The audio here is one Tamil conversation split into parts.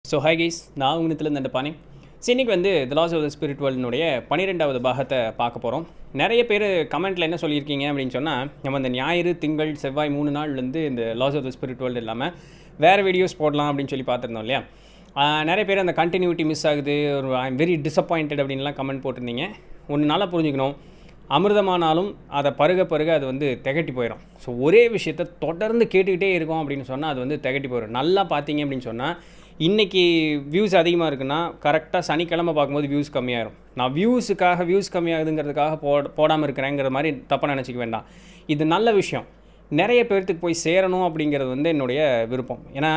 ஸோ ஹை கைஸ், நான் உங்கத்திலேருந்து அந்த பானி. ஸோ இன்றைக்கி வந்து த லாஸ் ஆஃப் த ஸ்பிரிட் வேர்ல்டுனுடைய 12வது பாகத்தை பார்க்க போகிறோம். நிறைய பேர் கமெண்ட்டில் என்ன சொல்லியிருக்கீங்க அப்படின்னு சொன்னால், நம்ம இந்த ஞாயிறு திங்கள் செவ்வாய் 3 நாள்லேருந்து இந்த loss of the spirit world இல்லாமல் வேறு வீடியோஸ் போடலாம் அப்படின்னு சொல்லி பார்த்துருந்தோம் இல்லையா. நிறைய பேர் அந்த கண்டினியூட்டி மிஸ் ஆகுது, ஒரு ஐ எம் வெரி டிசப்பாயிண்டட் அப்படின்லாம் கமெண்ட் போட்டிருந்தீங்க. ஒன்று நல்லா புரிஞ்சுக்கணும், அமிர்தமானாலும் அதை பருக பருக அது வந்து திகட்டி போயிடும். ஸோ ஒரே விஷயத்தை தொடர்ந்து கேட்டுக்கிட்டே இருக்கோம் அப்படின்னு சொன்னால் அது வந்து திகட்டி போயிடும். நல்லா பார்த்தீங்க அப்படின்னு சொன்னால், இன்றைக்கி வியூஸ் அதிகமாக இருக்குன்னா கரெக்டாக சனிக்கிழமை பார்க்கும்போது வியூஸ் கம்மியாயிரும். நான் வியூஸ் கம்மியாகுதுங்கிறதுக்காக போடாமல் இருக்கிறேங்கிற மாதிரி தப்பாக நினச்சிக்க வேண்டாம். இது நல்ல விஷயம், நிறைய பேர்த்துக்கு போய் சேரணும் அப்படிங்கிறது வந்து என்னுடைய விருப்பம். ஏன்னா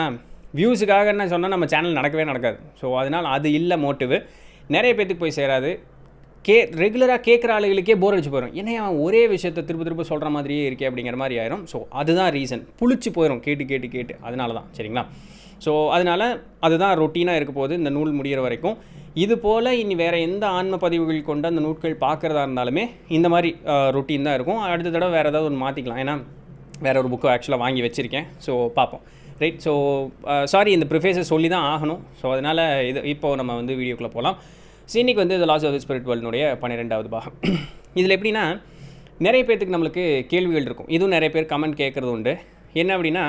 வியூஸுக்காக என்ன சொன்னால் நம்ம சேனல் நடக்கவே நடக்காது. ஸோ அதனால் அது இல்லை மோட்டிவு. நிறைய பேர்த்துக்கு போய் சேராது. ரெகுலராக கேட்குற ஆளுகளுக்கே போர் அடிச்சு போயிடும். ஏன்னா அவன் ஒரே விஷயத்தை திரும்ப சொல்கிற மாதிரியே இருக்கே அப்படிங்கிற மாதிரி ஆயிரும். ஸோ அதுதான் ரீசன், புளிச்சு போயிடும் கேட்டு. அதனால தான், சரிங்களா. ஸோ அதனால் அதுதான் ரொட்டீனாக இருக்க போகுது இந்த நூல் முடிகிற வரைக்கும். இது போல் இனி வேறு எந்த ஆன்ம பதிவுகள் கொண்டு அந்த நூட்கள் பார்க்குறதா இருந்தாலுமே இந்த மாதிரி ரொட்டீன் தான் இருக்கும். அடுத்த தடவை வேறு ஏதாவது ஒன்று மாற்றிக்கலாம். ஏன்னா வேறு ஒரு புக்கு ஆக்சுவலாக வாங்கி வச்சுருக்கேன். ஸோ பார்ப்போம், ரைட். ஸோ சாரி, இந்த ப்ரிஃபேஸை சொல்லி தான் ஆகணும். ஸோ அதனால் இப்போது நம்ம வந்து வீடியோக்குள்ளே போகலாம். ஸோ இன்றைக்கி வந்து த லாஸ் ஆஃப் த ஸ்பிரிட் வேர்ல்டுனுடைய 12வது பாகம். இதில் எப்படின்னா, நிறைய பேர்த்துக்கு நம்மளுக்கு கேள்விகள் இருக்கும். இதுவும் நிறைய பேர் கமெண்ட் கேட்குறது உண்டு. என்ன அப்படின்னா,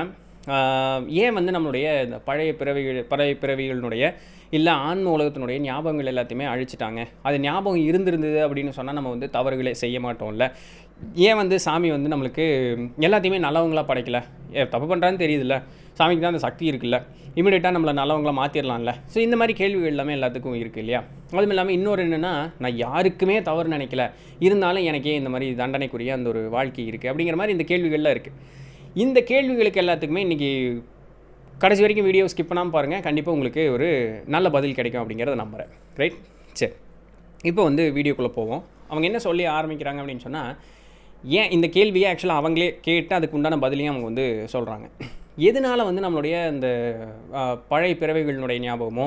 ஏன் வந்து நம்மளுடைய இந்த பழைய பிறவிகளினுடைய இல்லை ஆன்ம உலகத்தினுடைய ஞாபகங்கள் எல்லாத்தையுமே அழிச்சிட்டாங்க. அது ஞாபகம் இருந்திருந்தது அப்படின்னு சொன்னால் நம்ம வந்து தவறுகளே செய்ய மாட்டோம்ல. ஏன் வந்து சாமி வந்து நம்மளுக்கு எல்லாத்தையுமே நல்லவங்களாக படைக்கலை? தப்பு பண்ணுறான்னு தெரியுதுல்ல, சாமிக்கு தான் அந்த சக்தி இருக்குல்ல, இமீடியட்டாக நம்மளை நல்லவங்களாக மாற்றிடலாம்ல. ஸோ இந்த மாதிரி கேள்விகள் எல்லாமே எல்லாத்துக்கும் இருக்குது இல்லையா. அதுவும் இல்லாமல் இன்னொரு என்னென்னா, நான் யாருக்குமே தவறு நினைக்கல, இருந்தாலும் எனக்கே இந்த மாதிரி தண்டனைக்குரிய அந்த ஒரு வாழ்க்கை இருக்குது அப்படிங்கிற மாதிரி இந்த கேள்விகள்லாம் இருக்குது. இந்த கேள்விகளுக்கு எல்லாத்துக்குமே இன்றைக்கி கடைசி வரைக்கும் வீடியோ ஸ்கிப் பண்ணாமல் பாருங்கள். கண்டிப்பாக உங்களுக்கு ஒரு நல்ல பதில் கிடைக்கும் அப்படிங்கிறத நம்புகிறேன், ரைட். சரி, இப்போ வந்து வீடியோக்குள்ளே போவோம். அவங்க என்ன சொல்லி ஆரம்பிக்கிறாங்க அப்படின்னு சொன்னால், ஏன் இந்த கேள்வியை ஆக்சுவலாக அவங்களே கேட்டு அதுக்கு உண்டான பதிலையும் அவங்க வந்து சொல்கிறாங்க. எதனால் வந்து நம்மளுடைய இந்த பழைய பிறவிகளினுடைய ஞாபகமோ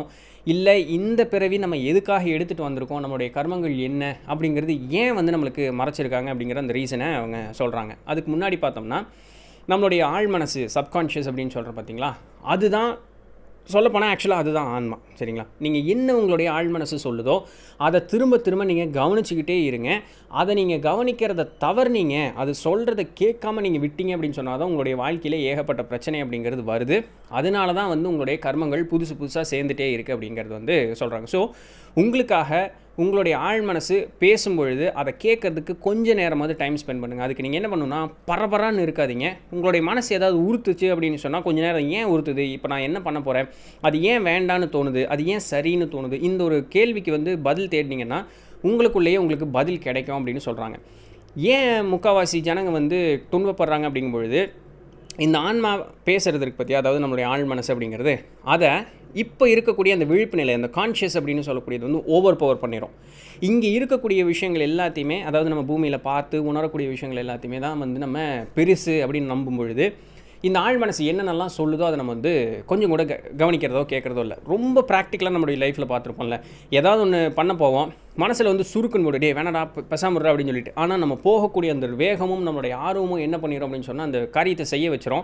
இல்லை இந்த பிறவி நம்ம எதுக்காக எடுத்துகிட்டு வந்திருக்கோம், நம்மளுடைய கர்மங்கள் என்ன அப்படிங்கிறது ஏன் வந்து நம்மளுக்கு மறைச்சிருக்காங்க அப்படிங்கிற அந்த ரீசனை அவங்க சொல்கிறாங்க. அதுக்கு முன்னாடி பார்த்தோம்னா, நம்மளுடைய ஆழ் மனசு, சப்கான்ஷியஸ் அப்படின்னு சொல்கிற பார்த்தீங்களா, அதுதான் சொல்லப்போனால் ஆக்சுவலாக அதுதான் ஆன்மா, சரிங்களா. நீங்கள் என்ன உங்களுடைய ஆழ் மனசு சொல்லுதோ அதை திரும்ப நீங்கள் கவனிச்சுக்கிட்டே இருங்க. அதை நீங்கள் கவனிக்கிறத தவறுனீங்க, அது சொல்கிறத கேட்காம நீங்கள் விட்டீங்க அப்படின்னு சொன்னால் தான் உங்களுடைய வாழ்க்கையிலே ஏகப்பட்ட பிரச்சனை அப்படிங்கிறது வருது. அதனால தான் வந்து உங்களுடைய கர்மங்கள் புதுசாக சேர்ந்துட்டே இருக்குது அப்படிங்கிறது வந்து சொல்கிறாங்க. ஸோ உங்களுக்காக உங்களுடைய ஆழ் மனசு பேசும்பொழுது அதை கேட்குறதுக்கு கொஞ்சம் நேரமாவது டைம் ஸ்பெண்ட் பண்ணுங்கள். அதுக்கு நீங்கள் என்ன பண்ணணும்னா, பரபரான்னு இருக்காதீங்க. உங்களுடைய மனசு ஏதாவது உறுத்துச்சு அப்படின்னு சொன்னால் கொஞ்சம் நேரம் ஏன் உறுத்துது, இப்போ நான் என்ன பண்ண போகிறேன், அது ஏன் வேண்டான்னு தோணுது, அது ஏன் சரின்னு தோணுது, இந்த ஒரு கேள்விக்கு வந்து பதில் தேடினீங்கன்னா உங்களுக்குள்ளேயே உங்களுக்கு பதில் கிடைக்கும் அப்படின்னு சொல்கிறாங்க. ஏன் முக்கால்வாசி ஜனங்க வந்து துன்பப்படுறாங்க அப்படிங்கும்பொழுது, இந்த ஆன்மா பேசுகிறது இருக்கு பற்றி, அதாவது நம்மளுடைய ஆழ் மனசு அப்படிங்கிறது, அதை இப்போ இருக்கக்கூடிய அந்த விழிப்பு நிலை, அந்த கான்ஷியஸ் அப்படின்னு சொல்லக்கூடியது வந்து ஓவர் பவர் பண்ணிடும். இங்கே இருக்கக்கூடிய விஷயங்கள் எல்லாத்தையுமே, அதாவது நம்ம பூமியில் பார்த்து உணரக்கூடிய விஷயங்கள் எல்லாத்தையுமே தான் வந்து நம்ம பெருசு அப்படின்னு நம்பும் பொழுது, இந்த ஆழ் மனசு என்னென்னலாம் சொல்லுதோ அதை நம்ம வந்து கொஞ்சம் கூட கவனிக்கிறதோ கேட்குறதோ இல்லை. ரொம்ப ப்ராக்டிக்கலாக நம்மளுடைய லைஃப்பில் பார்த்துருப்போம்ல, ஏதாவது ஒன்று பண்ண போவோம், மனசில் வந்து சுருக்குன்னு போட்டு, வேணாடா பெசாமடுறா அப்படின்னு சொல்லிட்டு, ஆனால் நம்ம போகக்கூடிய அந்த வேகமும் நம்மளுடைய ஆர்வமும் என்ன பண்ணிடும் அப்படின்னு சொன்னால் அந்த காரியத்தை செய்ய வச்சிரும்.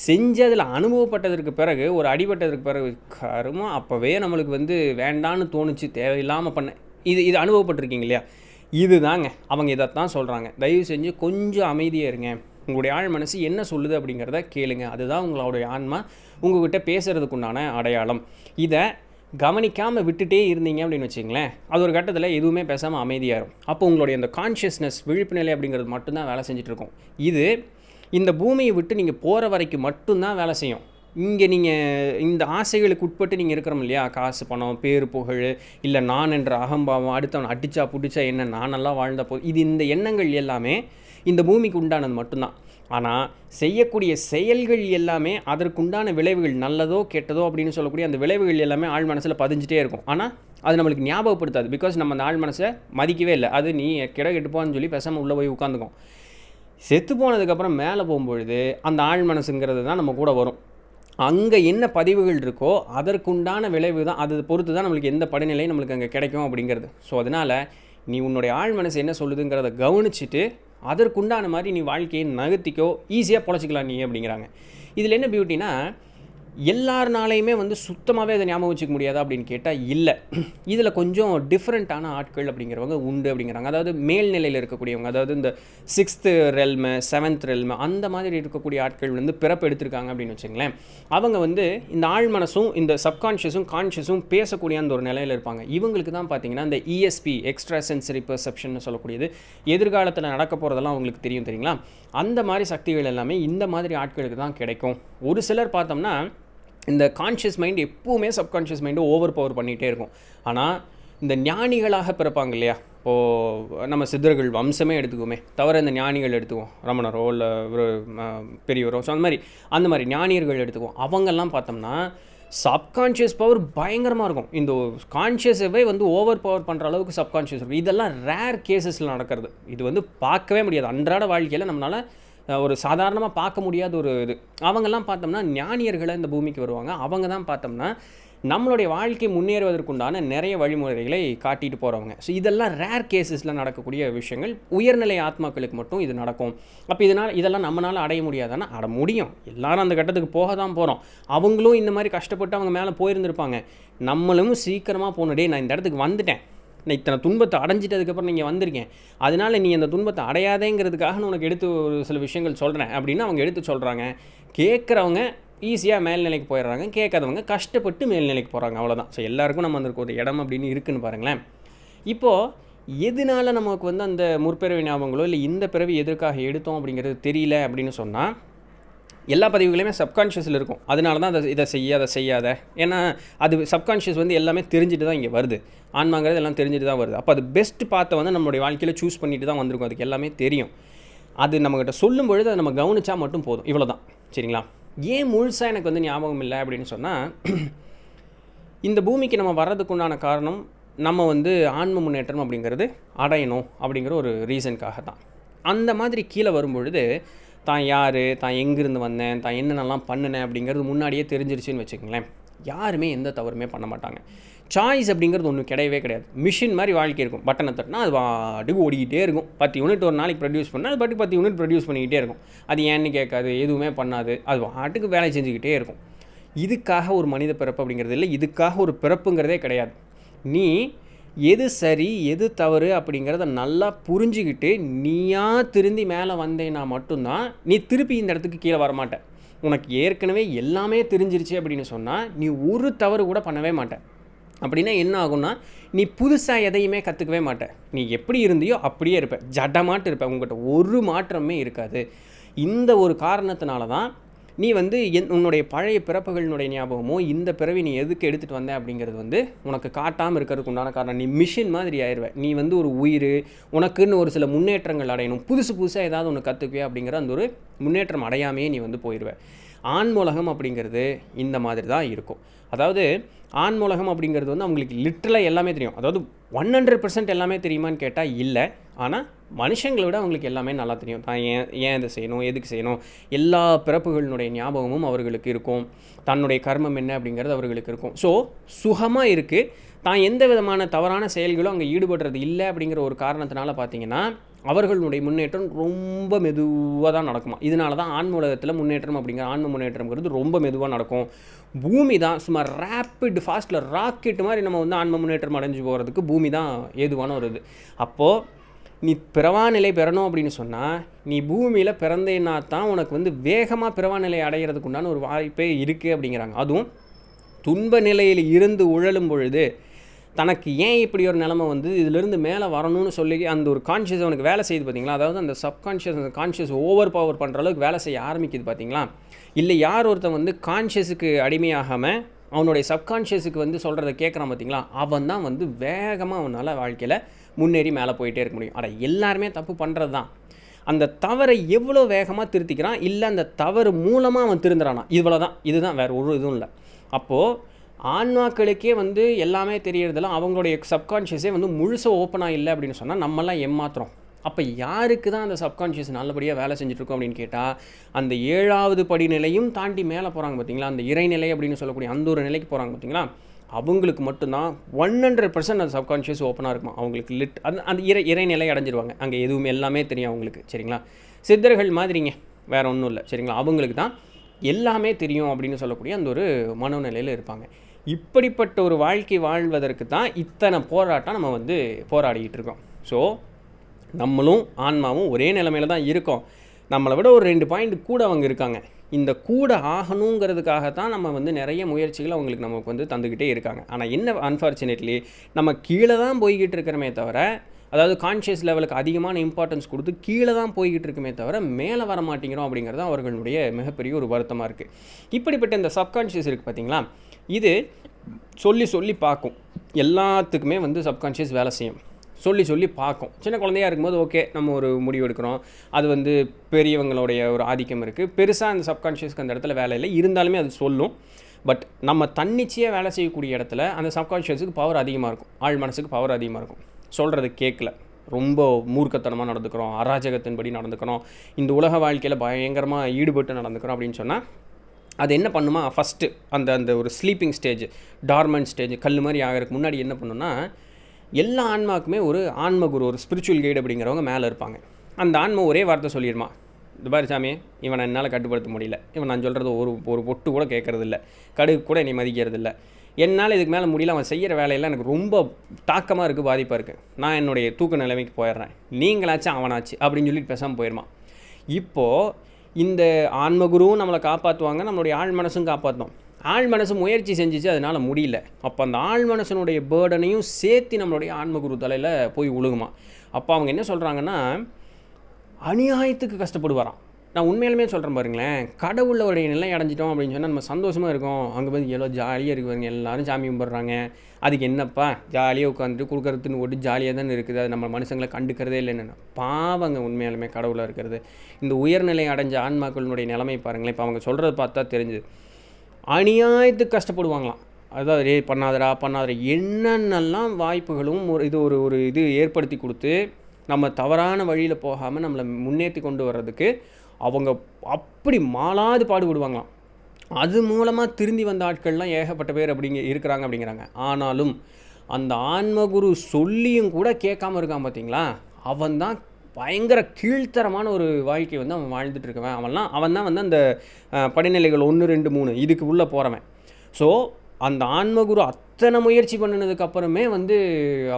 செஞ்சதில் அனுபவப்பட்டதற்கு பிறகு, ஒரு அடிபட்டதற்கு பிறகு கருமா அப்போவே நம்மளுக்கு வந்து வேண்டான்னு தோணுச்சு, தேவையில்லாமல் பண்ண இது அனுபவப்பட்டிருக்கீங்க இல்லையா. இது தாங்க அவங்க இதைத்தான் சொல்கிறாங்க. தயவு செஞ்சு கொஞ்சம் அமைதியாக இருங்க, உங்களுடைய ஆழ் மனசு என்ன சொல்லுது அப்படிங்கிறத கேளுங்க. அதுதான் உங்களுடைய ஆன்மா உங்கள்கிட்ட பேசுகிறதுக்குண்டான அடையாளம். இதை கவனிக்காமல் விட்டுட்டே இருந்தீங்க அப்படின்னு வச்சிங்களேன், அது ஒரு கட்டத்தில் எதுவுமே பேசாமல் அமைதியாகும். அப்போ உங்களுடைய அந்த கான்ஷியஸ்னஸ், விழிப்பு நிலை அப்படிங்கிறது மட்டும்தான் வேலை செஞ்சிட்ருக்கும். இது இந்த பூமியை விட்டு நீங்கள் போகிற வரைக்கும் மட்டும்தான் வேலை செய்யும். இங்கே நீங்கள் இந்த ஆசைகளுக்கு உட்பட்டு நீங்கள் இருக்கிறோம் இல்லையா, காசு பணம் பேர் புகழ் இல்லை நான் என்ற அகம்பாவம், அடுத்தவன் அடித்தா பிடிச்சா என்ன நானெல்லாம் வாழ்ந்த போது, இது இந்த எண்ணங்கள் எல்லாமே இந்த பூமிக்கு உண்டானது மட்டும்தான். ஆனால் செய்யக்கூடிய செயல்கள் எல்லாமே அதற்குண்டான விளைவுகள், நல்லதோ கெட்டதோ அப்படின்னு சொல்லக்கூடிய அந்த விளைவுகள் எல்லாமே ஆழ் மனசில் பதிஞ்சிட்டே இருக்கும். ஆனால் அது நம்மளுக்கு ஞாபகப்படுத்தாது. பிகாஸ் நம்ம அந்த ஆழ் மனசை மதிக்கவே இல்லை. அது நீ கெட்டுப்போன்னு சொல்லி பேசாமல் உள்ளே போய் உட்காந்துக்கும். செத்து போனதுக்கப்புறம் மேலே போகும்பொழுது அந்த ஆழ் மனசுங்கிறது தான் நம்ம கூட வரும். அங்கே என்ன பதிவுகள் இருக்கோ அதற்குண்டான விளைவு தான், அதை பொறுத்து தான் நம்மளுக்கு எந்த படிநிலை நம்மளுக்கு அங்கே கிடைக்கும் அப்படிங்கிறது. ஸோ அதனால் நீ உன்னுடைய ஆழ் மனசு என்ன சொல்லுதுங்கிறத கவனிச்சுட்டு அதற்குண்டான மாதிரி நீ வாழ்க்கையை நகர்த்திக்கோ, ஈஸியாக பொழைச்சிக்கலாம் நீ அப்படிங்கிறாங்க. இதில் என்ன பியூட்டினா, எல்லாருனாலையுமே வந்து சுத்தமாகவே அதை ஞாபகம் வச்சுக்க முடியாதா அப்படின்னு கேட்டால் இல்லை. இதில் கொஞ்சம் டிஃப்ரெண்ட்டான ஆட்கள் அப்படிங்கிறவங்க உண்டு அப்படிங்கிறாங்க. அதாவது மேல்நிலையில் இருக்கக்கூடியவங்க, அதாவது இந்த 6th ரெல்மு 7th ரெல்மு அந்த மாதிரி இருக்கக்கூடிய ஆட்கள் வந்து பிறப்பு எடுத்திருக்காங்க அப்படின்னு வச்சுங்களேன். அவங்க வந்து இந்த ஆழ் மனசும் இந்த சப்கான்ஷியஸும் கான்ஷியஸும் பேசக்கூடிய அந்த ஒரு நிலையில் இருப்பாங்க. இவங்களுக்கு தான் பார்த்தீங்கன்னா இந்த ESP எக்ஸ்ட்ரா சென்சரி பெர்செப்ஷன் சொல்லக்கூடியது எதிர்காலத்தில் நடக்க போகிறதெல்லாம் அவங்களுக்கு தெரியும் தெரியுங்களா. அந்த மாதிரி சக்திகள் எல்லாமே இந்த மாதிரி ஆட்களுக்கு தான் கிடைக்கும். ஒரு சிலர் பார்த்தோம்னா இந்த கான்ஷியஸ் மைண்ட் எப்போவுமே சப்கான்ஷியஸ் மைண்டு ஓவர் பவர் பண்ணிகிட்டே இருக்கும். ஆனால் இந்த ஞானிகளாக பிறப்பாங்க இல்லையா, இப்போது நம்ம சித்தர்கள் வம்சமே எடுத்துக்குவோமே, தவிர இந்த ஞானிகள் எடுத்துக்குவோம், ரமணரோ இல்லை ஒரு பெரியவரோ, ஸோ அந்த மாதிரி ஞானியர்கள் எடுத்துக்குவோம். அவங்கெல்லாம் பார்த்தோம்னா சப்கான்ஷியஸ் பவர் பயங்கரமாக இருக்கும். இந்த கான்ஷியஸவே வந்து ஓவர் பவர் பண்ணுற அளவுக்கு சப்கான்ஷியஸ் இருக்கும். இதெல்லாம் ரேர் கேசஸில் நடக்கிறது. இது வந்து பார்க்கவே முடியாது அன்றாட வாழ்க்கையில், நம்மளால் ஒரு சாதாரணமாக பார்க்க முடியாத ஒரு இது. அவங்கெல்லாம் பார்த்தோம்னா ஞானியர்களை இந்த பூமிக்கு வருவாங்க. அவங்க தான் பார்த்தோம்னா நம்மளுடைய வாழ்க்கை முன்னேறுவதற்குண்டான நிறைய வழிமுறைகளை காட்டிட்டு போகிறவங்க. ஸோ இதெல்லாம் ரேர் கேசஸில் நடக்கக்கூடிய விஷயங்கள். உயர்நிலை ஆத்மாக்களுக்கு மட்டும் இது நடக்கும். அப்போ இதெல்லாம் நம்மளால் அடைய முடியாதானா, அட முடியும். எல்லாரும் அந்த கட்டத்துக்கு போக தான் போகிறோம். அவங்களும் இந்த மாதிரி கஷ்டப்பட்டு அவங்க மேலே போயிருந்திருப்பாங்க. நம்மளும் சீக்கிரமாக போகணும். நான் இந்த இடத்துக்கு வந்துட்டேன், நான் இத்தனை துன்பத்தை அடைஞ்சிட்டதுக்கப்புறம் நீங்கள் வந்திருக்கேன், அதனால் நீ அந்த துன்பத்தை அடையாதேங்கிறதுக்காக நான் உனக்கு எடுத்து ஒரு சில விஷயங்கள் சொல்கிறேன் அப்படின்னு அவங்க எடுத்து சொல்கிறாங்க. கேட்குறவங்க ஈஸியாக மேல்நிலைக்கு போயிடுறாங்க, கேட்காதவங்க கஷ்டப்பட்டு மேல்நிலைக்கு போகிறாங்க, அவ்வளோதான். ஸோ எல்லாருக்கும் நம்ம அந்த ஒரு இடம் அப்படின்னு இருக்குதுன்னு பாருங்களேன். இப்போது எதனால் நமக்கு வந்து அந்த முற்பிறவி ஞாபகங்களோ இல்லை இந்த பிறவி எதற்காக எடுத்தோம் அப்படிங்கிறது தெரியல அப்படின்னு சொன்னால், எல்லா பதிவுகளையுமே சப்கான்ஷியஸில் இருக்கும். அதனால தான் இதை செய்யாத. ஏன்னா அது சப்கான்ஷியஸ் வந்து எல்லாமே தெரிஞ்சுட்டு தான் இங்கே வருது. ஆன்மாங்கிறது எல்லாம் தெரிஞ்சுட்டு தான் வருது. அப்போ அது பெஸ்ட் பார்த்த வந்து நம்மளுடைய வாழ்க்கையில் சூஸ் பண்ணிட்டு தான் வந்திருக்கும். அதுக்கு எல்லாமே தெரியும். அது நம்மகிட்ட சொல்லும் பொழுது அதை நம்ம கவனித்தா மட்டும் போதும். இவ்வளோ தான், சரிங்களா. ஏன் முழுசாக எனக்கு வந்து ஞாபகம் இல்லை அப்படின்னு சொன்னால், இந்த பூமிக்கு நம்ம வர்றதுக்குண்டான காரணம் நம்ம வந்து ஆன்ம முன்னேற்றம் அப்படிங்கிறது அடையணும் அப்படிங்கிற ஒரு ரீசனுக்காக தான். அந்த மாதிரி கீழே வரும்பொழுது தான் யார், தான் எங்கேருந்து வந்தேன், தான் என்னென்னலாம் பண்ணினேன் அப்படிங்கிறது முன்னாடியே தெரிஞ்சிருச்சுன்னு வச்சுக்கோங்களேன். யாருமே எந்த தவறுமே பண்ண மாட்டாங்க. சாய்ஸ் அப்படிங்கிறது ஒன்றும் கிடையவே கிடையாது. மிஷின் மாதிரி வாழ்க்கை இருக்கும். பட்டனை தட்டினா அது பாட்டுக்கு ஓடிக்கிட்டே இருக்கும். 10 யூனிட் ஒரு நாளைக்கு ப்ரொடியூஸ் பண்ணால் அது பாட்டுக்கு 10 யூனிட் ப்ரொடியூஸ் பண்ணிக்கிட்டே இருக்கும். அது ஏன்னு கேட்காது, எதுவுமே பண்ணாது, அது பாட்டுக்கு வேலை செஞ்சுக்கிட்டே இருக்கும். இதுக்காக ஒரு மனித பிறப்பு அப்படிங்கிறது இல்லை, இதுக்காக ஒரு பிறப்புங்கிறதே கிடையாது. நீ எது சரி எது தவறு அப்படிங்கிறத நல்லா புரிஞ்சுக்கிட்டு நீயா திருந்தி மேலே வந்தேன்னா மட்டும்தான் நீ திருப்பி இந்த இடத்துக்கு கீழே வரமாட்ட. உனக்கு ஏற்கனவே எல்லாமே தெரிஞ்சிருச்சு அப்படின்னு சொன்னால் நீ ஒரு தவறு கூட பண்ணவே மாட்டேன். அப்படின்னா என்ன ஆகும்னா, நீ புதுசாக எதையுமே கற்றுக்கவே மாட்டேன். நீ எப்படி இருந்தியோ அப்படியே இருப்ப, ஜடமாட்டு இருப்ப, உங்கள்கிட்ட ஒரு மாற்றமே இருக்காது. இந்த ஒரு காரணத்தினால தான் நீ வந்து உன்னுடைய பழைய பிறப்புகளினுடைய ஞாபகமோ இந்த பிறவி நீ எதுக்கு எடுத்துகிட்டு வந்த அப்படிங்கிறது வந்து உனக்கு காட்டாமல் இருக்கிறதுக்கு உண்டான காரணம். நீ மிஷின் மாதிரி ஆயிடுவேன். நீ வந்து ஒரு உயிர், உனக்குன்னு ஒரு சில முன்னேற்றங்கள் அடையணும், புதுசாக ஏதாவது ஒன்று கற்றுக்குவே அப்படிங்கிற அந்த ஒரு முன்னேற்றம் அடையாமையே நீ வந்து போயிடுவேன். ஆன்மூலகம் அப்படிங்கிறது இந்த மாதிரி தான் இருக்கும். அதாவது ஆன்மூலகம் அப்படிங்கிறது வந்து அவங்களுக்கு லிட்ரலாக எல்லாமே தெரியும். அதாவது 100% எல்லாமே தெரியுமான்னு கேட்டால் இல்லை. ஆனால் மனுஷங்களை விட அவங்களுக்கு எல்லாமே நல்லா தெரியும். தான் ஏன் இதை செய்யணும், எதுக்கு செய்யணும், எல்லா பிறப்புகளினுடைய ஞாபகமும் அவர்களுக்கு இருக்கும். தன்னுடைய கர்மம் என்ன அப்படிங்கிறது அவர்களுக்கு இருக்கும். ஸோ சுகமாக இருக்குது. தான் எந்த விதமான தவறான செயல்களும் அங்கே ஈடுபடுறது இல்லை அப்படிங்கிற ஒரு காரணத்தினால பார்த்தீங்கன்னா அவர்களுடைய முன்னேற்றம் ரொம்ப மெதுவாக தான் நடக்குமா. இதனால தான் ஆன்மூலகத்தில் முன்னேற்றம் அப்படிங்கிற ஆன்ம முன்னேற்றம்ங்கிறது ரொம்ப மெதுவாக நடக்கும். பூமி தான் சும்மா ரேப்பிட் ஃபாஸ்ட்டில் ராக்கெட் மாதிரி நம்ம வந்து ஆன்ம முன்னேற்றம் அடைஞ்சு போகிறதுக்கு பூமி தான் ஏதுவான ஒரு இது. அப்போது நீ பிறவா நிலை பெறணும் அப்படின்னு சொன்னால் நீ பூமியில் பிறந்தேன்னா தான் உனக்கு வந்து வேகமாக பிறவா நிலை அடைகிறதுக்கு உண்டான ஒரு வாய்ப்பே இருக்குது அப்படிங்கிறாங்க. அதுவும் துன்ப நிலையில் இருந்து உழலும் பொழுது தனக்கு ஏன் இப்படி ஒரு நிலைமை வந்து இதிலிருந்து மேலே வரணும்னு சொல்லி அந்த ஒரு கான்ஷியஸ் அவனுக்கு வேலை செய்யுது பார்த்தீங்களா. அதாவது அந்த சப்கான்ஷியஸ் அந்த கான்ஷியஸ் ஓவர் பவர் பண்ணுற அளவுக்கு வேலை செய்ய ஆரம்பிக்குது பார்த்தீங்களா. இல்லை யார் ஒருத்தன் வந்து கான்ஷியஸுக்கு அடிமையாகாமல் அவனுடைய சப்கான்ஷியஸுக்கு வந்து சொல்கிறத கேட்குறான் பார்த்தீங்களா, அவன் தான் வந்து வேகமாக அவனால் வாழ்க்கையில் முன்னேறி மேலே போயிட்டே இருக்க முடியும். ஆனால் எல்லாருமே தப்பு பண்ணுறது தான். அந்த தவறை எவ்வளோ வேகமாக திருத்திக்கிறான், இல்லை அந்த தவறு மூலமாக அவன் திருந்துறானா, இவ்வளோ தான். இதுதான், வேறு ஒரு இதுவும் இல்லை. அப்போது ஆன்மாக்களுக்கே வந்து எல்லாமே தெரியறதெல்லாம் அவங்களுடைய சப்கான்ஷியஸே வந்து முழுசாக ஓப்பனாக இல்லை அப்படின்னு சொன்னால் நம்மளாம் ஏமாத்துறோம். அப்போ யாருக்கு தான் அந்த சப்கான்ஷியஸ் நல்லபடியாக வேலை செஞ்சுட்ருக்கோம் அப்படின்னு கேட்டால், அந்த 7வது படிநிலையும் தாண்டி மேலே போகிறாங்க பார்த்தீங்களா, அந்த இறைநிலை அப்படின்னு சொல்லக்கூடிய அந்த ஒரு நிலைக்கு போகிறாங்க பார்த்தீங்களா, அவங்களுக்கு மட்டும்தான் 100% அந்த சப்கான்ஷியஸ் ஓப்பனாக இருக்குமா. அவங்களுக்கு அந்த இறைநிலை அடைஞ்சிருவாங்க. அங்கே எதுவுமே எல்லாமே தெரியும் அவங்களுக்கு, சரிங்களா. சித்தர்கள் மாதிரிங்க, வேறு ஒன்றும் இல்லை, சரிங்களா. அவங்களுக்கு தான் எல்லாமே தெரியும் அப்படின்னு சொல்லக்கூடிய அந்த ஒரு மனோநிலையில் இருப்பாங்க. இப்படிப்பட்ட ஒரு வாழ்க்கை வாழ்வதற்கு தான் இத்தனை போராட்டம் நம்ம வந்து போராடிக்கிட்டு இருக்கோம். ஸோ நம்மளும் ஆன்மாவும் ஒரே நிலைமையில தான் இருக்கோம். நம்மளை விட ஒரு 2 பாயிண்ட் கூட அவங்க இருக்காங்க. இந்த கூட ஆகணுங்கிறதுக்காக தான் நம்ம வந்து நிறைய முயற்சிகள் அவங்களுக்கு நமக்கு வந்து தந்துக்கிட்டே இருக்காங்க. ஆனால் என்ன அன்ஃபார்ச்சுனேட்லி நம்ம கீழே தான் போய்கிட்டு இருக்கிறோமே தவிர, அதாவது கான்ஷியஸ் லெவலுக்கு அதிகமான இம்பார்ட்டன்ஸ் கொடுத்து கீழே தான் போய்கிட்டு இருக்குமே தவிர மேலே வர மாட்டேங்கிறோம் அப்படிங்கிறது அவர்களுடைய மிகப்பெரிய ஒரு வருத்தமாக இருக்குது. இப்படிப்பட்ட இந்த சப்கான்ஷியஸ் இருக்குது பார்த்தீங்களா, இது சொல்லி சொல்லி பார்க்கும். எல்லாத்துக்குமே வந்து சப்கான்ஷியஸ் வேலை செய்யும். சொல்லி சொல்லி பார்க்கும். சின்ன குழந்தையாக இருக்கும்போது ஓகே நம்ம ஒரு முடிவு எடுக்கிறோம், அது வந்து பெரியவங்களுடைய ஒரு ஆதிக்கம் இருக்குது, பெருசாக அந்த சப்கான்ஷியஸ்க்கு அந்த இடத்துல வேலை இல்லை, இருந்தாலுமே அது சொல்லும். பட் நம்ம தன்னிச்சையாக வேலை செய்யக்கூடிய இடத்துல அந்த சப்கான்ஷியஸுக்கு பவர் அதிகமாக இருக்கும், ஆழ் மனசுக்கு பவர் அதிகமாக இருக்கும். சொல்கிறது கேட்கல, ரொம்ப மூர்க்கத்தனமாக நடந்துக்கிறோம், அராஜகத்தின்படி நடந்துக்கிறோம், இந்த உலக வாழ்க்கையில் பயங்கரமாக ஈடுபட்டு நடந்துக்கிறோம் அப்படின்னு சொன்னால் அது என்ன பண்ணுமா, ஃபஸ்ட்டு அந்த அந்த ஒரு ஸ்லீப்பிங் ஸ்டேஜ், டார்மன் ஸ்டேஜ், கல் மாதிரி ஆகிறதுக்கு முன்னாடி என்ன பண்ணுன்னா, எல்லா ஆன்மாவுக்குமே ஒரு ஆன்மகுரு, ஒரு ஸ்பிரிச்சுவல் கைடு அப்படிங்கிறவங்க மேலே இருப்பாங்க. அந்த ஆன்மா ஒரே வார்த்தை சொல்லிடுமா, இந்த பாரு சாமி, இவனை என்னால் கட்டுப்படுத்த முடியல, இவன் நான் சொல்கிறது ஒரு பொட்டு கூட கேட்குறதில்ல, கடுகு கூட என்னை மதிக்கிறதில்ல, என்னால் இதுக்கு மேலே முடியல, அவன் செய்கிற வேலையெல்லாம் எனக்கு ரொம்ப தாக்கமாக இருக்குது, பாதிப்பாக இருக்குது, நான் என்னுடைய தூக்க நிலைமைக்கு போயிடுறேன், நீங்களாச்சும் அவனாச்சு அப்படின்னு சொல்லிட்டு பேசாமல் போயிடுமா. இப்போது இந்த ஆன்மகுருவும் நம்மளை காப்பாற்றுவாங்க, நம்மளுடைய ஆழ் மனசும் காப்பாற்றணும். ஆழ் மனசு முயற்சி செஞ்சிச்சு, அதனால் முடியல. அப்போ அந்த ஆழ் மனசனுடைய பேர்டனையும் சேர்த்து நம்மளுடைய ஆன்மகுரு தலையில் போய் விழுகுமா. அப்போ அவங்க என்ன சொல்கிறாங்கன்னா, அநியாயத்துக்கு கஷ்டப்படுவாராம். நான் உண்மையிலுமே சொல்கிறேன் பாருங்களேன், கடவுளுடைய நிலை அடைஞ்சிட்டோம் அப்படின்னு சொன்னால் நம்ம சந்தோஷமாக இருக்கோம். அங்கே போய் எவ்வளோ ஜாலியாக இருக்குவாங்க, எல்லோரும் சாமி கும்பிட்றாங்க, அதுக்கு என்னப்பா ஜாலியாக உட்காந்துட்டு கொடுக்குறதுன்னு ஓட்டு ஜாலியாக தானே இருக்குது, அது நம்ம மனுஷங்களை கண்டுக்கிறதே இல்லைன்னு. பாவங்க உண்மையாலுமே கடவுளாக இருக்கிறது. இந்த உயர்நிலை அடைஞ்ச ஆன்மாக்களுடைய நிலைமை பாருங்களேன். இப்போ அவங்க சொல்கிறத பார்த்தா தெரிஞ்சுது, அநியாயத்துக்கு கஷ்டப்படுவாங்களாம். அதாவது பண்ணாதரா என்னென்னலாம் வாய்ப்புகளும் ஒரு இது ஏற்படுத்தி கொடுத்து நம்ம தவறான வழியில் போகாமல் நம்மளை முன்னேற்றி கொண்டு வர்றதுக்கு அவங்க அப்படி மாளாது பாடுபடுவாங்களாம். அது மூலமாக திருந்தி வந்த ஆட்கள்லாம் ஏகப்பட்ட பேர் இருக்கிறாங்க. ஆனாலும் அந்த ஆன்மகுரு சொல்லியும் கூட கேட்காம இருக்கான் பார்த்தீங்களா, அவன் தான் பயங்கர கீழ்த்தரமான ஒரு வாழ்க்கை வந்து அவன் வாழ்ந்துட்டு இருக்கவன். அவன் தான் வந்து அந்த படிநிலைகள் 1, 2, 3 இதுக்கு உள்ளே போகிறவன். ஸோ அந்த ஆன்மகுரு அத்தனை முயற்சி பண்ணினதுக்கப்புறமே வந்து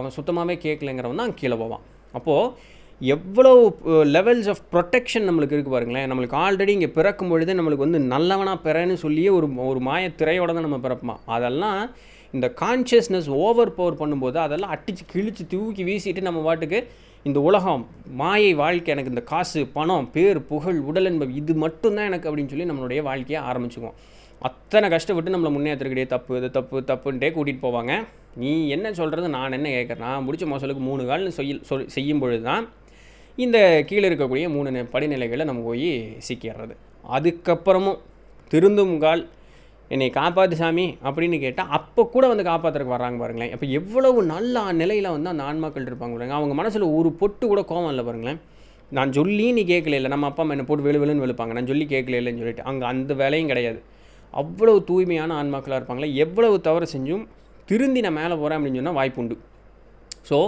அவன் சுத்தமாகவே கேட்கலைங்கிறவன் தான் கீழே போவான். அப்போது எவ்வளோ லெவல்ஸ் ஆஃப் ப்ரொடெக்ஷன் நம்மளுக்கு இருக்குது பாருங்களேன். நம்மளுக்கு ஆல்ரெடி இங்கே பிறக்கும் பொழுதே நம்மளுக்கு வந்து நல்லவனாக பிறன்னு சொல்லியே ஒரு மாயத்திரையோடு தான் நம்ம பிறப்போமா. அதெல்லாம் இந்த கான்ஷியஸ்னஸ் ஓவர் பவர் பண்ணும்போது அதெல்லாம் அடித்து கிழித்து தூக்கி வீசிட்டு நம்ம பாட்டுக்கு இந்த உலகம் மாயை வாழ்க்கை, எனக்கு இந்த காசு பணம் பேர் புகழ் உடல் என்பது இது மட்டும்தான் எனக்கு அப்படின்னு சொல்லி நம்மளுடைய வாழ்க்கையை ஆரம்பிச்சுக்குவோம். அத்தனை கஷ்டப்பட்டு நம்மளை முன்னேற்றக்கிட்டே தப்புன்ட்டே கூட்டிகிட்டு போவாங்க. நீ என்ன சொல்கிறது, நான் என்ன கேட்குறேன், நான் முடிச்ச மோசலுக்கு 3 கால்னு செய்யும் பொழுது தான் இந்த கீழே இருக்கக்கூடிய 3 படிநிலைகளை நம்ம போய் சிக்கிடுறது. அதுக்கப்புறமும் திருந்தும் கால் என்னை காப்பாற்று சாமி அப்படின்னு கேட்டால் அப்போ கூட வந்து காப்பாற்றுறதுக்கு வர்றாங்க பாருங்களேன். அப்போ எவ்வளவு நல்ல நிலையில் வந்து அந்த ஆன்மாக்கள் இருப்பாங்க பாருங்க. அவங்க மனசில் ஒரு பொட்டு கூட கோவம் இல்லை பாருங்களேன். நான் சொல்லி நீ கேட்கல இல்லை, நம்ம அப்பா அம்மா என்னை போட்டு வெளுன்னு வெளுப்பாங்க, நான் சொல்லி கேட்கல இல்லைன்னு சொல்லிட்டு. அங்கே அந்த வேலையும் கிடையாது. அவ்வளவு தூய்மையான ஆன்மாக்களாக இருப்பாங்களே. எவ்வளவு தவறு செஞ்சும் திருந்தி நான் மேலே போகிறேன் அப்படின்னு சொன்னால் வாய்ப்பு உண்டு. ஸோ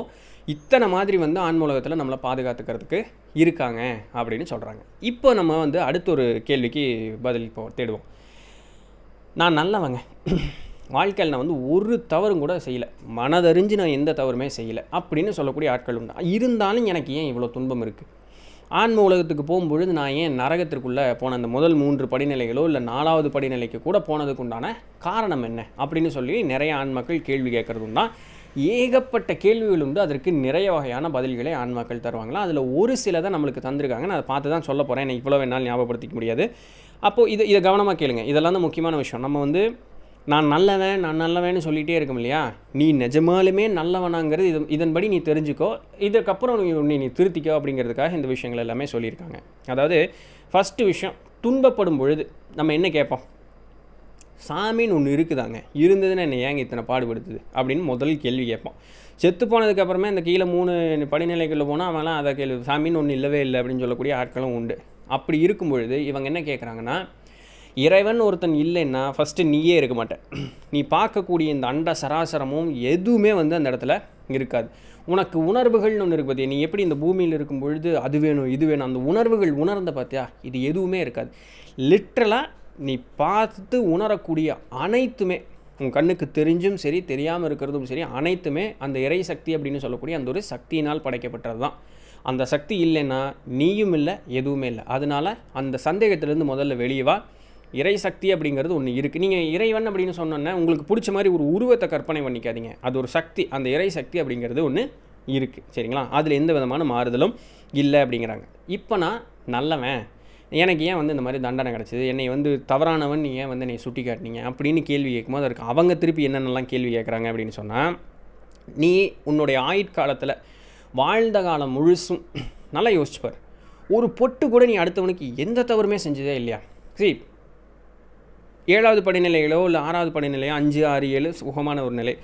இத்தனை மாதிரி வந்து ஆன்மூலகத்தில் நம்மளை பாதுகாத்துக்கிறதுக்கு இருக்காங்க அப்படின்னு சொல்கிறாங்க. இப்போ நம்ம வந்து அடுத்த ஒரு கேள்விக்கு பதில் தேடுவோம். நான் நல்லவங்க, வாழ்க்கையில் நான் வந்து ஒரு தவறும் கூட செய்யலை, மனதறிஞ்சு நான் எந்த தவறுமே செய்யலை அப்படின்னு சொல்லக்கூடிய ஆட்கள் உண்டு. இருந்தாலும் எனக்கு ஏன் இவ்வளோ துன்பம் இருக்குது, ஆன்ம உலகத்துக்கு போகும்பொழுது நான் ஏன் நரகத்திற்குள்ளே போன அந்த முதல் 3 படிநிலைகளோ இல்லை 4வது படிநிலைக்கு கூட போனதுக்கு உண்டான காரணம் என்ன அப்படின்னு சொல்லி நிறைய ஆன்மாக்கள் கேள்வி கேட்குறது தான். ஏகப்பட்ட கேள்விகள் உண்டு, அதற்கு நிறைய வகையான பதில்களை ஆன்மாக்கள் தருவாங்களா. அதில் ஒரு சில தான் நம்மளுக்கு தந்திருக்காங்க. நான் அதை பார்த்து தான் சொல்ல போகிறேன், எனக்கு இவ்வளோ வேணாலும் ஞாபகப்படுத்திக்க முடியாது. அப்போது இதை கவனமாக கேளுங்க. இதெல்லாம் தான் முக்கியமான விஷயம். நம்ம வந்து நான் நல்லவன்னு சொல்லிகிட்டே இருக்கோம் இல்லையா, நீ நிஜமாலுமே நல்லவனாங்கிறது இதன்படி நீ தெரிஞ்சுக்கோ, இதுக்கப்புறம் நீ திருத்திக்கோ அப்படிங்கிறதுக்காக இந்த விஷயங்கள் எல்லாமே சொல்லியிருக்காங்க. அதாவது ஃபஸ்ட்டு விஷயம், துன்பப்படும் பொழுது நம்ம என்ன கேட்போம், சாமின்னு ஒன்று இருக்குதாங்க, இருந்ததுன்னா என்ன ஏங்க இத்தனை பாடுபடுத்துது அப்படின்னு முதல் கேள்வி கேட்போம். செத்து போனதுக்கப்புறமே அந்த கீழே 3 படிநிலைகளில் போனால் அவங்களாம் அதை கேள்வி, சாமின்னு ஒன்று இல்லவே இல்லை அப்படின்னு சொல்லக்கூடிய ஆட்களும் உண்டு. அப்படி இருக்கும் பொழுது இவங்க என்ன கேட்குறாங்கன்னா, இறைவன் ஒருத்தன் இல்லைன்னா ஃபஸ்ட்டு நீயே இருக்க மாட்டேன், நீ பார்க்கக்கூடிய இந்த அண்ட சராசரமும் எதுவுமே வந்து அந்த இடத்துல இருக்காது. உனக்கு உணர்வுகள்னு ஒன்று இருக்குது பார்த்தியா, நீ எப்படி இந்த பூமியில் இருக்கும் பொழுது அது வேணும் இது வேணும் அந்த உணர்வுகள் உணர்ந்த பார்த்தியா, இது எதுவுமே இருக்காது. லிட்ரலாக நீ பார்த்து உணரக்கூடிய அனைத்துமே உன் கண்ணுக்கு தெரிஞ்சும் சரி தெரியாமல் இருக்கிறதும் சரி அனைத்துமே அந்த இறை சக்தி அப்படின்னு சொல்லக்கூடிய அந்த ஒரு சக்தியினால் படைக்கப்பட்டது தான். அந்த சக்தி இல்லைன்னா நீயும் இல்லை, எதுவுமே இல்லை. அதனால் அந்த சந்தேகத்திலேருந்து முதல்ல வெளியே வா. இறை சக்தி அப்படிங்கிறது ஒன்று இருக்குது. நீங்கள் இறைவன் அப்படின்னு சொன்னோன்னே உங்களுக்கு பிடிச்ச மாதிரி ஒரு உருவத்தை கற்பனை பண்ணிக்காதீங்க. அது ஒரு சக்தி, அந்த இறை சக்தி அப்படிங்கிறது ஒன்று இருக்குது. சரிங்களா? அதில் எந்த விதமான மாறுதலும் இல்லை அப்படிங்கிறாங்க. இப்போ நான் நல்லவன், எனக்கு ஏன் இந்த மாதிரி தண்டனை கிடச்சிது, என்னை தவறானவன் நீ ஏன் என்னை சுட்டி காட்டினீங்க அப்படின்னு கேள்வி கேட்கும்போது அதற்கு அவங்க திருப்பி என்னென்னலாம் கேள்வி கேட்குறாங்க அப்படின்னு சொன்னால், நீ உன்னுடைய ஆயுட்காலத்தில் வாழ்ந்த காலம் முழுசும் நல்லா யோசிச்சுப்பார். ஒரு பொட்டு கூட நீ அடுத்தவனுக்கு எந்த தவறுமே செஞ்சதே இல்லையா? சரி, 7வது படிநிலைகளோ இல்லை 6வது படிநிலையோ 5, 6, 7 சுகமான ஒரு நிலை.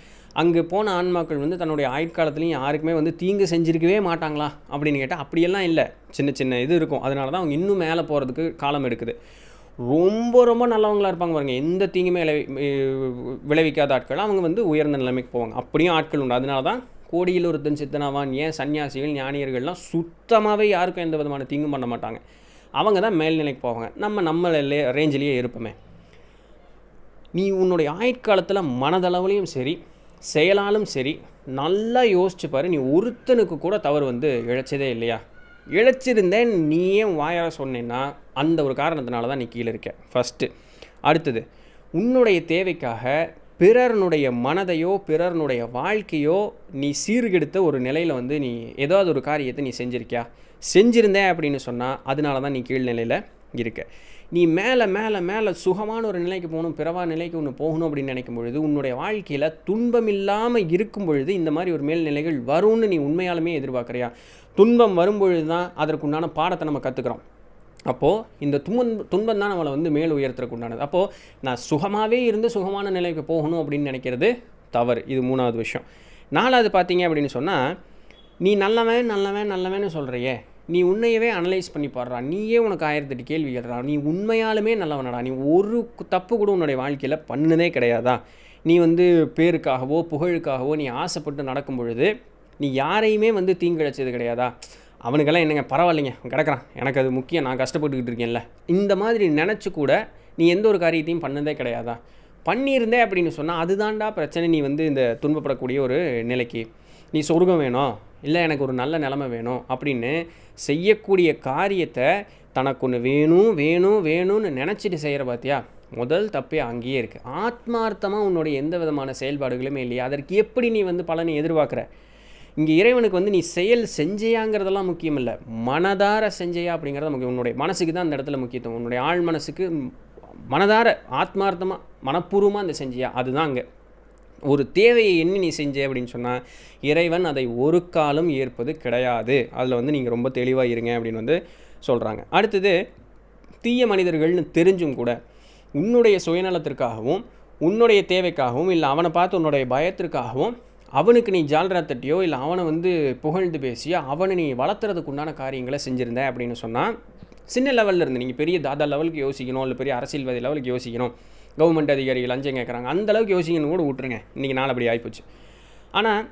அங்கே போன ஆன்மாக்கள் தன்னுடைய ஆயுட்காலத்துலேயும் யாருக்குமே தீங்கு செஞ்சுருக்கவே மாட்டாங்களா அப்படின்னு கேட்டால் அப்படியெல்லாம் இல்லை. சின்ன சின்ன இது இருக்கும். அதனால தான் அவங்க இன்னும் மேலே போகிறதுக்கு காலம் எடுக்குது. ரொம்ப ரொம்ப நல்லவங்களாக இருப்பாங்க பாருங்கள், எந்த தீங்குமே விளைவிக்காத ஆட்கள் அவங்க உயர்ந்த நிலைமைக்கு போவாங்க. அப்படியும் ஆட்கள் உண்டு. அதனால தான் கோடியில் ஒருத்தன் சித்தனாவான், ஏன் சன்னியாசிகள் ஞானியர்கள்லாம் சுத்தமாகவே யாருக்கும் எந்த விதமான தீங்கும் பண்ண மாட்டாங்க. அவங்க தான் மேல்நிலைக்கு போவாங்க. நம்ம ரேஞ்சிலேயே இருப்போமே. நீ உன்னுடைய ஆயுட்காலத்தில் மனதளவுலையும் சரி செயலாலும் சரி நல்லா யோசிச்சு பாரு. நீ ஒருத்தனுக்கு கூட தவறு இழைச்சதே இல்லையா? இழைச்சிருந்தேன் நீ ஏன் வாயார சொன்னேன்னா அந்த ஒரு காரணத்தினால தான் நீ கீழே இருக்க ஃபஸ்ட்டு. அடுத்தது, உன்னுடைய தேவைக்காக பிறர்னுடைய மனதையோ பிறர்னுடைய வாழ்க்கையோ நீ சீர்கெடுத்த ஒரு நிலையில் நீ ஏதாவது ஒரு காரியத்தை நீ செஞ்சுருக்கியா? செஞ்சுருந்தேன் அப்படின்னு சொன்னால் அதனால தான் நீ கீழ்நிலையில் இருக்க. நீ மேலே மேலே மேலே சுகமான ஒரு நிலைக்கு போகணும், பிறவா நிலைக்கு ஒன்று போகணும் அப்படின்னு நினைக்கும் பொழுது உன்னுடைய வாழ்க்கையில் துன்பம் இல்லாமல் இருக்கும் பொழுது இந்த மாதிரி ஒரு மேல்நிலைகள் வரும்னு நீ உண்மையாலுமே எதிர்பார்க்குறியா? துன்பம் வரும்பொழுது தான் அதற்குண்டான பாடத்தை நம்ம கற்றுக்குறோம். அப்போது இந்த துன்பம் தான் நம்மளை மேல் உயர்த்துறதுக்கு உண்டானது. அப்போது நான் சுகமாகவே இருந்து சுகமான நிலைக்கு போகணும் அப்படின்னு நினைக்கிறது தவறு. இது 3வது விஷயம். 4வது பார்த்தீங்க அப்படின்னு சொன்னால், நீ நல்லவன் நல்லவன் நல்லவன்னு சொல்கிறையே, நீ உன்னையவே அனலைஸ் பண்ணி பாடுறா. நீயே உனக்கு 1008 கேள்வி கேட்குறா. நீ உண்மையாலுமே நல்லவனடா? நீ ஒரு தப்பு கூட உன்னுடைய வாழ்க்கையில் பண்ணதே கிடையாதா? நீ பேருக்காகவோ புகழுக்காகவோ நீ ஆசைப்பட்டு நடக்கும் பொழுது நீ யாரையுமே தீங்கிழைச்சது கிடையாதா? அவனுக்கெல்லாம் என்னங்க பரவாயில்லைங்க, கிடக்கிறான், எனக்கு அது முக்கியம், நான் கஷ்டப்பட்டுக்கிட்டு இருக்கேன்ல, இந்த மாதிரி நினச்சி கூட நீ எந்த ஒரு காரியத்தையும் பண்ணதே கிடையாதா? பண்ணியிருந்தே அப்படின்னு சொன்னால் அதுதான்டா பிரச்சனை. நீ இந்த துன்பப்படக்கூடிய ஒரு நிலைக்கு நீ சொர்க்கம் வேணும், இல்லை எனக்கு ஒரு நல்ல நிலைமை வேணும் அப்படின்னு செய்யக்கூடிய காரியத்தை தனக்கு ஒன்று வேணும் வேணும் வேணும்னு நினச்சிட்டு செய்கிற பார்த்தியா, முதல் தப்பே அங்கேயே இருக்குது. ஆத்மார்த்தமாக உன்னுடைய எந்த விதமான செயல்பாடுகளுமே இல்லையா? அதற்கு எப்படி நீ பலனை எதிர்பார்க்குற? இங்கே இறைவனுக்கு நீ செயல் செஞ்சையாங்கிறதெல்லாம் முக்கியம் இல்லை, மனதார செஞ்சையா அப்படிங்கிறத முக்கியம். உன்னுடைய மனசுக்கு தான் அந்த இடத்துல முக்கியத்துவம். உன்னுடைய ஆழ் மனசுக்கு மனதார ஆத்மார்த்தமாக மனப்பூர்வமாக அந்த செஞ்சியா, அதுதான் அங்கே ஒரு தேவையை எண்ணி நீ செஞ்ச அப்படின்னு சொன்னால் இறைவன் அதை ஒரு காலம் ஏற்பது கிடையாது. அதில் நீங்கள் ரொம்ப தெளிவாக இருங்க அப்படின்னு சொல்கிறாங்க. அடுத்தது, தீய மனிதர்கள்னு தெரிஞ்சும் கூட உன்னுடைய சுயநலத்திற்காகவும் உன்னுடைய தேவைக்காகவும் இல்லை அவனை பார்த்து உன்னுடைய பயத்திற்காகவும் அவனுக்கு நீ ஜால்ரா தட்டியோ இல்லை அவனை புகழ்ந்து பேசியோ அவனை நீ வளர்த்துறதுக்கு உண்டான காரியங்களை செஞ்சுருந்த அப்படின்னு சொன்னால் சின்ன லெவலில் இருந்து நீங்கள் பெரிய தாதா லெவலுக்கு யோசிக்கணும், இல்லை பெரிய அரசியல்வாதி லெவலுக்கு யோசிக்கணும், கவர்மெண்ட் அதிகாரிகள் லஞ்சம் கேட்குறாங்க அந்தளவுக்கு யோசிக்கணும் கூட விட்டுருங்க, இன்றைக்கி நாள் அப்படி ஆகிப்போச்சு. ஆனால்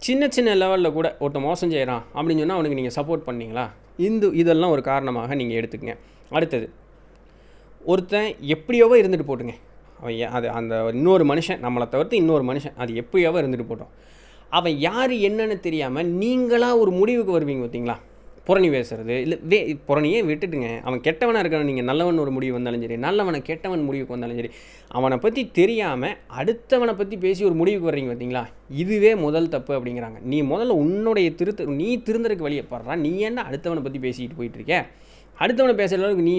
சின்ன சின்ன லெவலில் கூட ஒருத்தன் மோசம் செய்கிறான் அப்படின்னு சொன்னால் அவனுக்கு நீங்கள் சப்போர்ட் பண்ணிங்களா? இதெல்லாம் ஒரு காரணமாக நீங்கள் எடுத்துக்கங்க. அடுத்தது, ஒருத்தன் எப்படியோவோ இருந்துட்டு போட்டுங்க, அவன் அது அந்த இன்னொரு மனுஷன் நம்மளை தவிர்த்து இன்னொரு மனுஷன் அது எப்படியோவோ இருந்துட்டு போட்டோம், அவன் யார் என்னன்னு தெரியாமல் நீங்களாக ஒரு முடிவுக்கு வருவீங்க பார்த்தீங்களா? புரணி பேசுறது இல்லை புரணியே விட்டுட்டுங்க, அவன் கெட்டவனாக இருக்கணும், நீங்கள் நல்லவன் ஒரு முடிவு வந்தாலும் சரி, நல்லவனை கெட்டவன் முடிவுக்கு வந்தாலும் சரி, அவனை பற்றி தெரியாமல் அடுத்தவனை பற்றி பேசி ஒரு முடிவுக்கு வர்றீங்க பார்த்தீங்களா? இதுவே முதல் தப்பு அப்படிங்கிறாங்க. நீ முதல்ல உன்னுடைய நீ திருந்தறதுக்கு வழியை பாடுறா. நீ என்ன அடுத்தவனை பற்றி பேசிக்கிட்டு போயிட்டுருக்க? அடுத்தவனை பேசுகிற அளவுக்கு நீ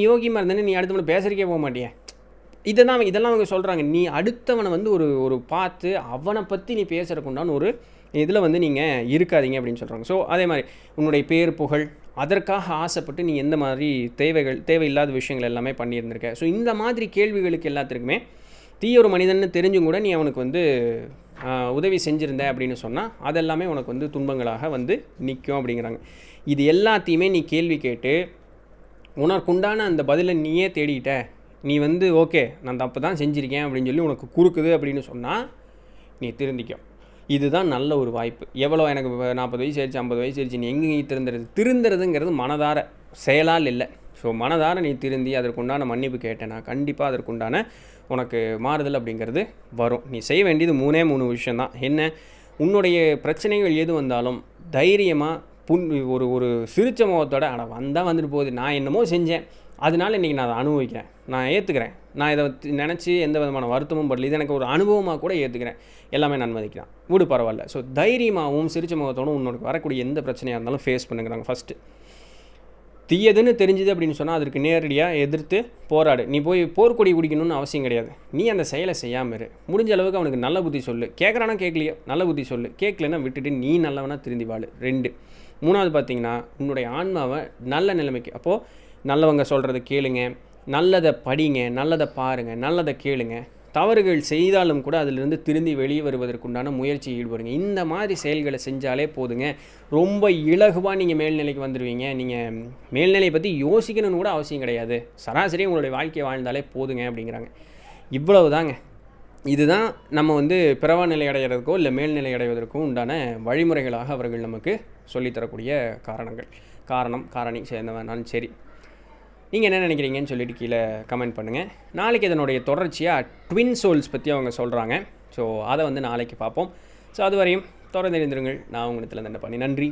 யோகியமாக இருந்தேன்னு நீ அடுத்தவனை பேசுறதுக்கே போக மாட்டியே. இதெல்லாம் அவங்க சொல்கிறாங்க. நீ அடுத்தவனை ஒரு பார்த்து அவனை பற்றி நீ பேசுகிறக்குண்டான ஒரு இதில் நீங்கள் இருக்காதீங்க அப்படின்னு சொல்கிறாங்க. ஸோ அதே மாதிரி உன்னுடைய பேர் புகழ் அதற்காக ஆசைப்பட்டு நீ எந்த மாதிரி தேவையில்லாத விஷயங்கள் எல்லாமே பண்ணியிருந்திருக்க. ஸோ இந்த மாதிரி கேள்விகளுக்கு எல்லாத்திற்குமே தீய ஒரு மனிதன்னு தெரிஞ்சும் கூட நீ அவனுக்கு உதவி செஞ்சுருந்த அப்படின்னு சொன்னால் அதெல்லாமே உனக்கு துன்பங்களாக நிற்கும் அப்படிங்கிறாங்க. இது எல்லாத்தையுமே நீ கேள்வி கேட்டு உனக்குண்டான அந்த பதிலை நீயே தேடிட்ட, நீ ஓகே நான் தப்பு தான் செஞ்சுருக்கேன் அப்படின்னு சொல்லி உனக்கு குறுக்குது அப்படின்னு சொன்னால் நீ திருந்திக்கும். இதுதான் நல்ல ஒரு வாய்ப்பு. எவ்வளோ எனக்கு 40 வயசு ஆயிடுச்சு 50 வயசு ஆயிடுச்சு நீ எங்கேயும் திருந்துறதுங்கிறது மனதார செயலால் இல்லை, ஸோ மனதார நீ திருந்தி அதற்குண்டான மன்னிப்பு கேட்டேன்னா கண்டிப்பாக அதற்குண்டான உனக்கு மாறுதல் அப்படிங்கிறது வரும். நீ செய்ய வேண்டியது 3 விஷயந்தான். என்ன, உன்னுடைய பிரச்சனைகள் எது வந்தாலும் தைரியமாக ஒரு ஒரு சிரிச்ச முகத்தோட வந்தால் வந்துட்டு போகுது, நான் என்னமோ செஞ்சேன், அதனால இன்றைக்கி நான் அதை அனுபவிக்கிறேன், நான் ஏற்றுக்கிறேன், நான் இதை நினச்சி எந்த விதமான வருத்தமும் படல, இது எனக்கு ஒரு அனுபவமாக கூட ஏற்றுக்கிறேன், எல்லாமே நான் மதிக்கிறேன், விடு பரவாயில்ல. ஸோ தைரியமாகவும் சிரிச்ச முகத்தோடும் உன்னோட வரக்கூடிய எந்த பிரச்சனையாக இருந்தாலும் ஃபேஸ் பண்ணுங்கிறாங்க. ஃபஸ்ட்டு தீயதுன்னு தெரிஞ்சுது அப்படின்னு சொன்னால் அதற்கு நேரடியாக எதிர்த்து போராடு. நீ போய் போர்க்கொடி குடிக்கணும்னு அவசியம் கிடையாது. நீ அந்த செயலை செய்யாமல் இரு. முடிஞ்ச அளவுக்கு அவனுக்கு நல்ல புத்தி சொல்லு. கேட்குறானா கேட்கலையோ நல்ல புத்தி சொல்லு. கேட்கலன்னா விட்டுட்டு நீ நல்லவனா திருந்தி வாழு. 2 3வது பார்த்தீங்கன்னா உன்னுடைய ஆன்மாவை நல்ல நிலைமைக்கு, அப்போது நல்லவங்க சொல்கிறத கேளுங்க, நல்லதை படிங்க, நல்லதை பாருங்கள், நல்லதை கேளுங்க. தவறுகள் செய்தாலும் கூட அதிலிருந்து திருந்தி வெளியே வருவதற்குண்டான முயற்சி ஈடுபடுங்க. இந்த மாதிரி செயல்களை செஞ்சாலே போதுங்க, ரொம்ப இலகுவாக நீங்கள் மேல்நிலைக்கு வந்துடுவீங்க. நீங்கள் மேல்நிலையை பற்றி யோசிக்கணும்னு கூட அவசியம் கிடையாது. சராசரி உங்களுடைய வாழ்க்கையை வாழ்ந்தாலே போதுங்க அப்படிங்கிறாங்க. இவ்வளவு தாங்க. இதுதான் நம்ம பிறவா நிலை அடைகிறதுக்கோ இல்லை மேல்நிலை அடைவதற்கோ உண்டான வழிமுறைகளாக அவர்கள் நமக்கு சொல்லித்தரக்கூடிய காரணி சேர்ந்தவனாலும் சரி. நீங்கள் என்ன நினைக்கிறீங்கன்னு சொல்லிட்டு கீழே கமெண்ட் பண்ணுங்கள். நாளைக்கு இதனுடைய தொடர்ச்சியாக ட்வின் சோல்ஸ் பற்றி அவங்க சொல்கிறாங்க. ஸோ அதை நாளைக்கு பார்ப்போம். ஸோ அது வரையும் தொடர்ந்து இருந்துருங்கள். நான் உங்கள் இடத்துல தண்டபாணி. நன்றி.